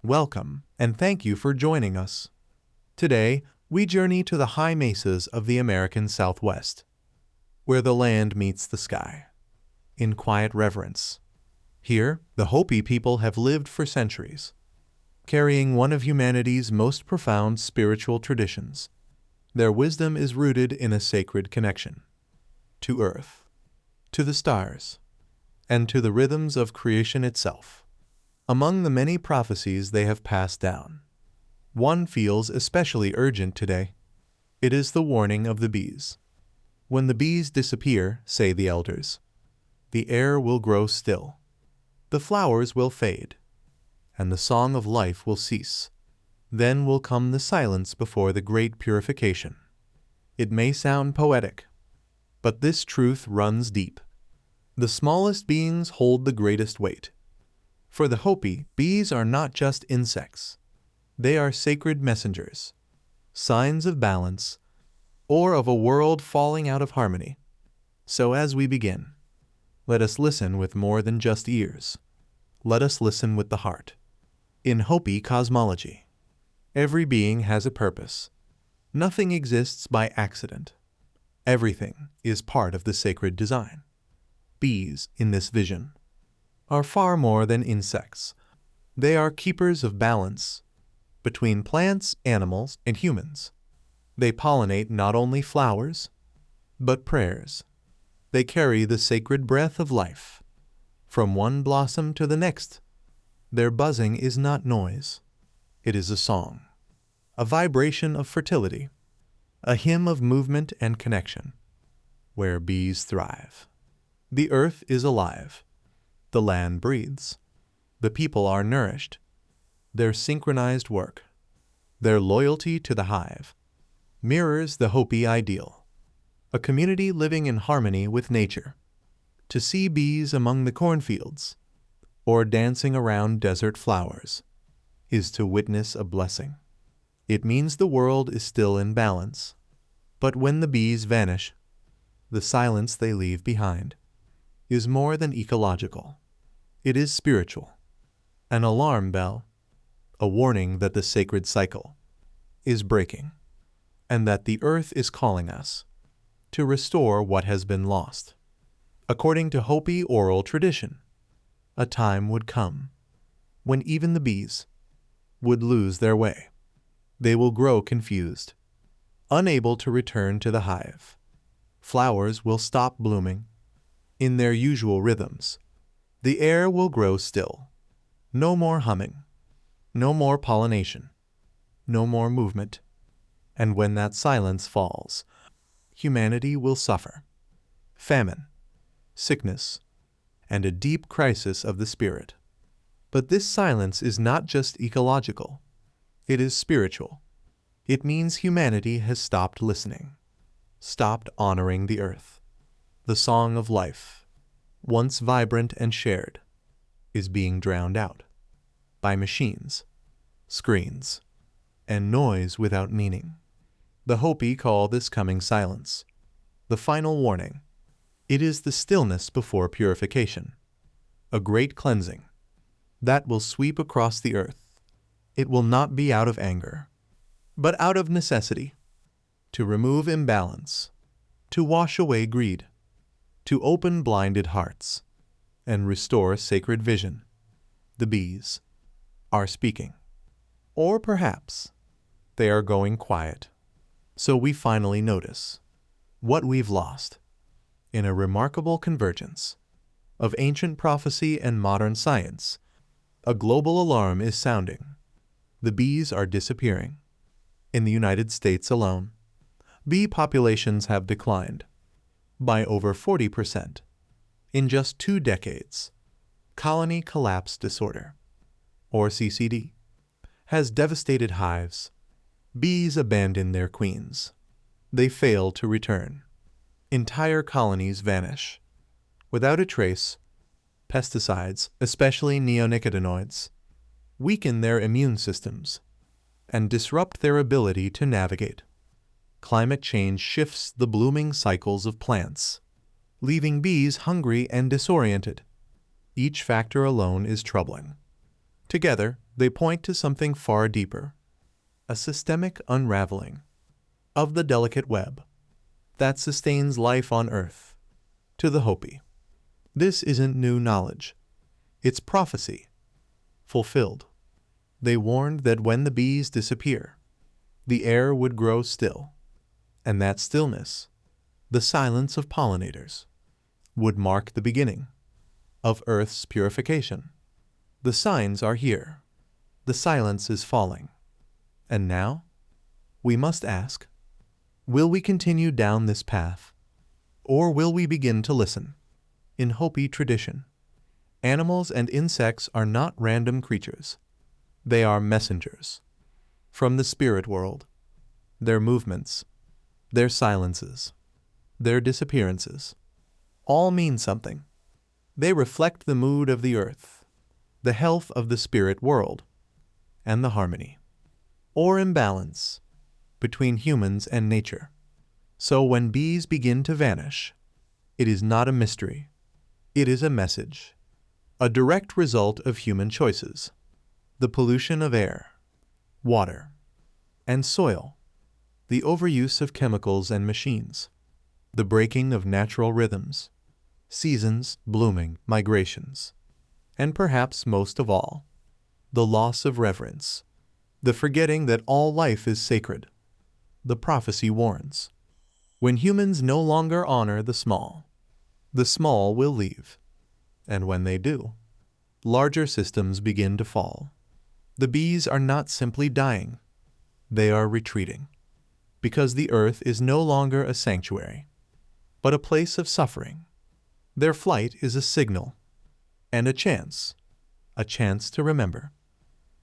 Welcome, and thank you for joining us. Today, we journey to the high mesas of the American Southwest, where the land meets the sky, in quiet reverence. Here, the Hopi people have lived for centuries, carrying one of humanity's most profound spiritual traditions. Their wisdom is rooted in a sacred connection to Earth, to the stars, and to the rhythms of creation itself. Among the many prophecies they have passed down, one feels especially urgent today. It is the warning of the bees. When the bees disappear, say the elders, the air will grow still, the flowers will fade, and the song of life will cease. Then will come the silence before the great purification. It may sound poetic, but this truth runs deep. The smallest beings hold the greatest weight. For the Hopi, bees are not just insects. They are sacred messengers, signs of balance, or of a world falling out of harmony. So as we begin, let us listen with more than just ears. Let us listen with the heart. In Hopi cosmology, every being has a purpose. Nothing exists by accident. Everything is part of the sacred design. Bees, in this vision, are far more than insects. They are keepers of balance between plants, animals, and humans. They pollinate not only flowers, but prayers. They carry the sacred breath of life from one blossom to the next. Their buzzing is not noise. It is a song, a vibration of fertility, a hymn of movement and connection. Where bees thrive, the earth is alive. The land breathes. The people are nourished. Their synchronized work, their loyalty to the hive, mirrors the Hopi ideal, a community living in harmony with nature. To see bees among the cornfields or dancing around desert flowers is to witness a blessing. It means the world is still in balance. But when the bees vanish, the silence they leave behind is more than ecological. It is spiritual. An alarm bell, a warning that the sacred cycle is breaking, and that the earth is calling us to restore what has been lost. According to Hopi oral tradition, a time would come when even the bees would lose their way. They will grow confused, unable to return to the hive. Flowers will stop blooming in their usual rhythms. The air will grow still. No more humming, no more pollination, no more movement. And when that silence falls, humanity will suffer. Famine, sickness, and a deep crisis of the spirit. But this silence is not just ecological. It is spiritual. It means humanity has stopped listening, stopped honoring the earth. The song of life, once vibrant and shared, is being drowned out by machines, screens, and noise without meaning. The Hopi call this coming silence the final warning. It is the stillness before purification, a great cleansing that will sweep across the earth. It will not be out of anger, but out of necessity, to remove imbalance, to wash away greed, to open blinded hearts, and restore sacred vision. The bees are speaking. Or perhaps they are going quiet, so we finally notice what we've lost. In a remarkable convergence of ancient prophecy and modern science, a global alarm is sounding. The bees are disappearing. In the United States alone, bee populations have declined by over 40% in just 2 decades. Colony collapse disorder, or CCD, has devastated hives. Bees abandon their queens. They fail to return. Entire colonies vanish without a trace. Pesticides, especially neonicotinoids, weaken their immune systems and disrupt their ability to navigate. Climate change shifts the blooming cycles of plants, leaving bees hungry and disoriented. Each factor alone is troubling. Together, they point to something far deeper, a systemic unraveling of the delicate web that sustains life on Earth. To the Hopi, this isn't new knowledge. It's prophecy, fulfilled. They warned that when the bees disappear, the air would grow still, and that stillness, the silence of pollinators, would mark the beginning of Earth's purification. The signs are here. The silence is falling. And now, we must ask, will we continue down this path, or will we begin to listen? In Hopi tradition, animals and insects are not random creatures. They are messengers from the spirit world. Their movements, their silences, their disappearances, all mean something. They reflect the mood of the earth, the health of the spirit world, and the harmony, or imbalance, between humans and nature. So when bees begin to vanish, it is not a mystery. It is a message, a direct result of human choices. The pollution of air, water, and soil, the overuse of chemicals and machines, the breaking of natural rhythms, seasons, blooming, migrations, and perhaps most of all, the loss of reverence, the forgetting that all life is sacred. The prophecy warns, when humans no longer honor the small will leave, and when they do, larger systems begin to fall. The bees are not simply dying, they are retreating, because the earth is no longer a sanctuary, but a place of suffering. Their flight is a signal and a chance to remember,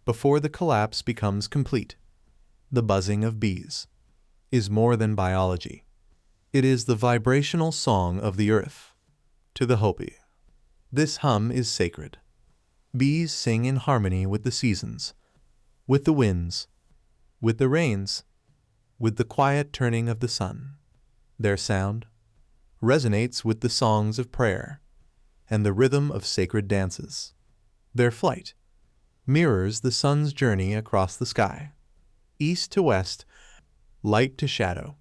before the collapse becomes complete. The buzzing of bees is more than biology. It is the vibrational song of the earth. To the Hopi, this hum is sacred. Bees sing in harmony with the seasons, with the winds, with the rains, with the quiet turning of the sun. Their sound resonates with the songs of prayer and the rhythm of sacred dances. Their flight mirrors the sun's journey across the sky, east to west, light to shadow,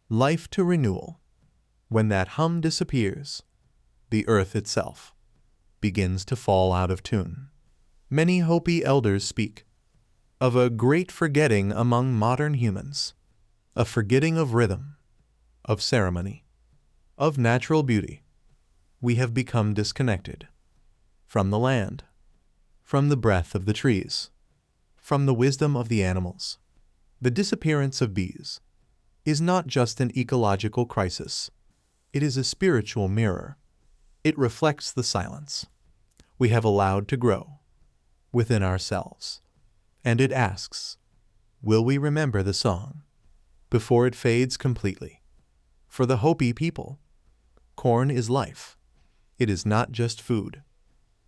life to renewal. When that hum disappears, the earth itself begins to fall out of tune. Many Hopi elders speak of a great forgetting among modern humans, a forgetting of rhythm, of ceremony, of natural beauty. We have become disconnected from the land, from the breath of the trees, from the wisdom of the animals. The disappearance of bees is not just an ecological crisis. It is a spiritual mirror. It reflects the silence we have allowed to grow within ourselves. And it asks, will we remember the song before it fades completely? For the Hopi people, corn is life. It is not just food.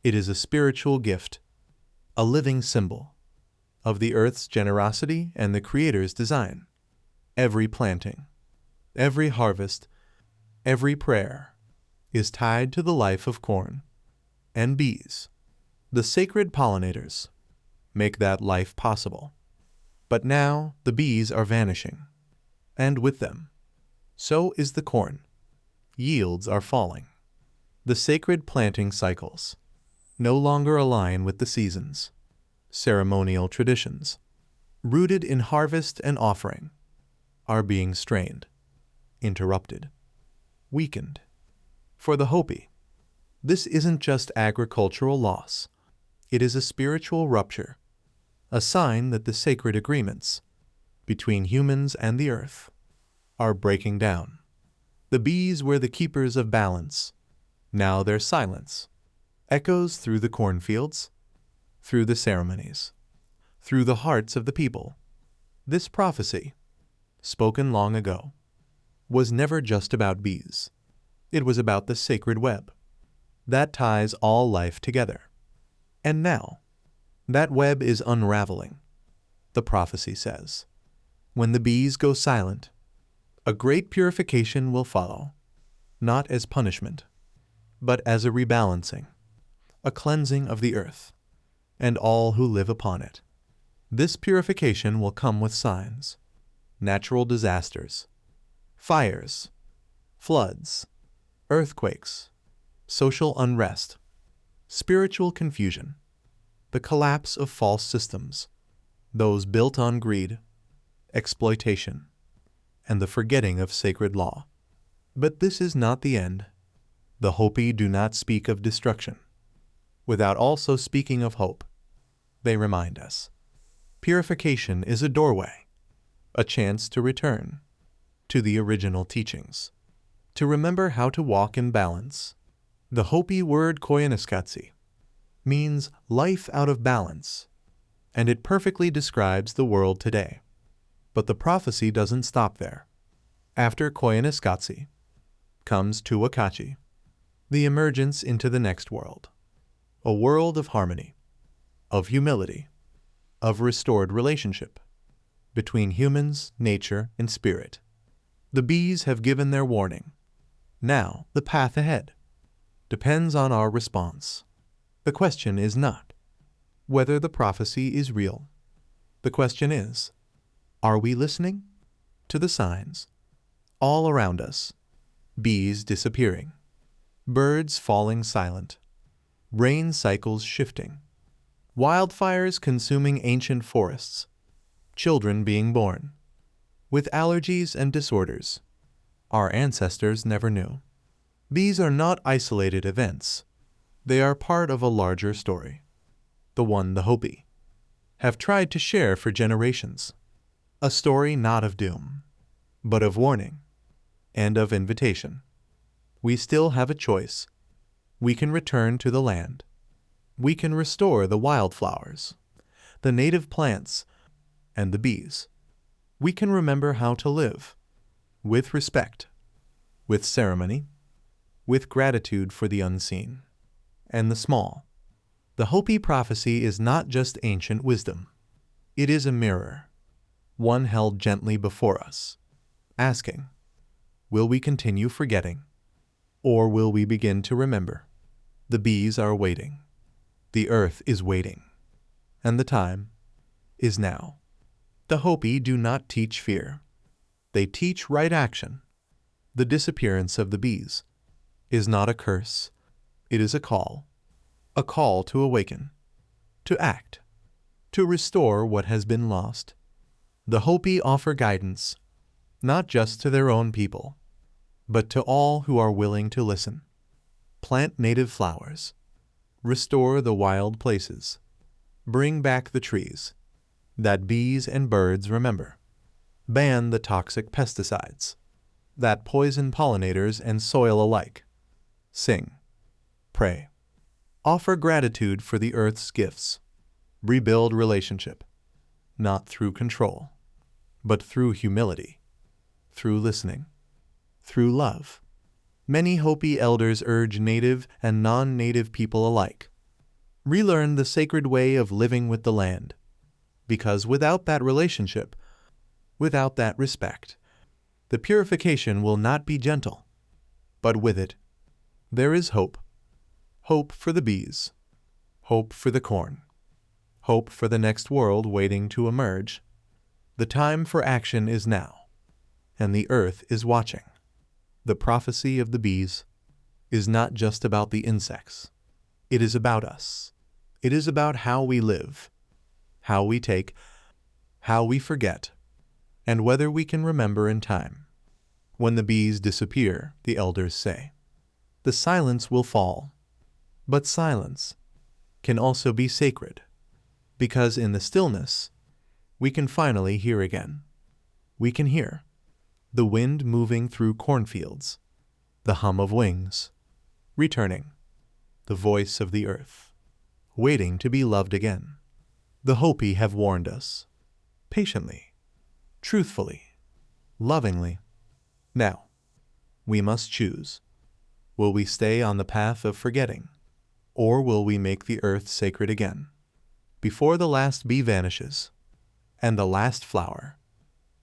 It is a spiritual gift, a living symbol of the earth's generosity and the Creator's design. Every planting, every harvest, every prayer is tied to the life of corn. And bees, the sacred pollinators, make that life possible. But now the bees are vanishing, and with them, so is the corn. Yields are falling. The sacred planting cycles no longer align with the seasons. Ceremonial traditions, rooted in harvest and offering, are being strained, interrupted, weakened. For the Hopi, this isn't just agricultural loss. It is a spiritual rupture, a sign that the sacred agreements between humans and the earth are breaking down. The bees were the keepers of balance. Now their silence echoes through the cornfields, through the ceremonies, through the hearts of the people. This prophecy, spoken long ago, was never just about bees. It was about the sacred web that ties all life together. And now, that web is unraveling. The prophecy says, when the bees go silent, a great purification will follow, not as punishment, but as a rebalancing, a cleansing of the earth. and all who live upon it. This purification will come with signs, natural disasters, fires, floods, earthquakes, social unrest, spiritual confusion, the collapse of false systems, those built on greed, exploitation, and the forgetting of sacred law. But this is not the end. The Hopi do not speak of destruction, without also speaking of hope. They remind us, purification is a doorway, a chance to return to the original teachings, to remember how to walk in balance. The Hopi word koyeniskatsi means life out of balance, and it perfectly describes the world today. But the prophecy doesn't stop there. After koyeniskatsi comes tuwakachi, the emergence into the next world, a world of harmony, of humility, of restored relationship between humans, nature, and spirit. The bees have given their warning. Now, the path ahead depends on our response. The question is not whether the prophecy is real. The question is, are we listening to the signs all around us? Bees disappearing, birds falling silent, rain cycles shifting, wildfires consuming ancient forests, children being born with allergies and disorders our ancestors never knew. These are not isolated events. They are part of a larger story, the one the Hopi have tried to share for generations. A story not of doom, but of warning and of invitation. We still have a choice. We can return to the land. We can restore the wildflowers, the native plants, and the bees. We can remember how to live with respect, with ceremony, with gratitude for the unseen and the small. The Hopi prophecy is not just ancient wisdom. It is a mirror, one held gently before us, asking, will we continue forgetting, or will we begin to remember? The bees are waiting. The earth is waiting. And the time is now. The Hopi do not teach fear. They teach right action. The disappearance of the bees is not a curse. It is a call to awaken, to act, to restore what has been lost. The Hopi offer guidance, not just to their own people, but to all who are willing to listen. Plant native flowers, restore the wild places, bring back the trees that bees and birds remember. Ban the toxic pesticides that poison pollinators and soil alike. Sing, pray, offer gratitude for the earth's gifts. Rebuild relationship, not through control, but through humility, through listening, through love. Many Hopi elders urge native and non-native people alike. Relearn the sacred way of living with the land, because without that relationship, without that respect, the purification will not be gentle. But with it, there is hope. Hope for the bees, hope for the corn, hope for the next world waiting to emerge. The time for action is now, and the earth is watching. The prophecy of the bees is not just about the insects. It is about us. It is about how we live, how we take, how we forget, and whether we can remember in time. When the bees disappear, the elders say, the silence will fall. But silence can also be sacred, because in the stillness, we can finally hear again. We can hear the wind moving through cornfields, the hum of wings, returning, the voice of the earth, waiting to be loved again. The Hopi have warned us, patiently, truthfully, lovingly. Now, we must choose. Will we stay on the path of forgetting, or will we make the earth sacred again? Before the last bee vanishes, and the last flower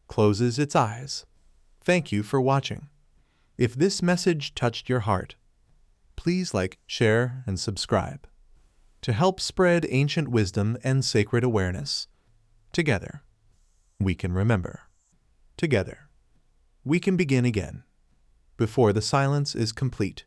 closes its eyes. Thank you for watching. If this message touched your heart, please like, share, and subscribe to help spread ancient wisdom and sacred awareness. Together, we can remember. Together, we can begin again, before the silence is complete.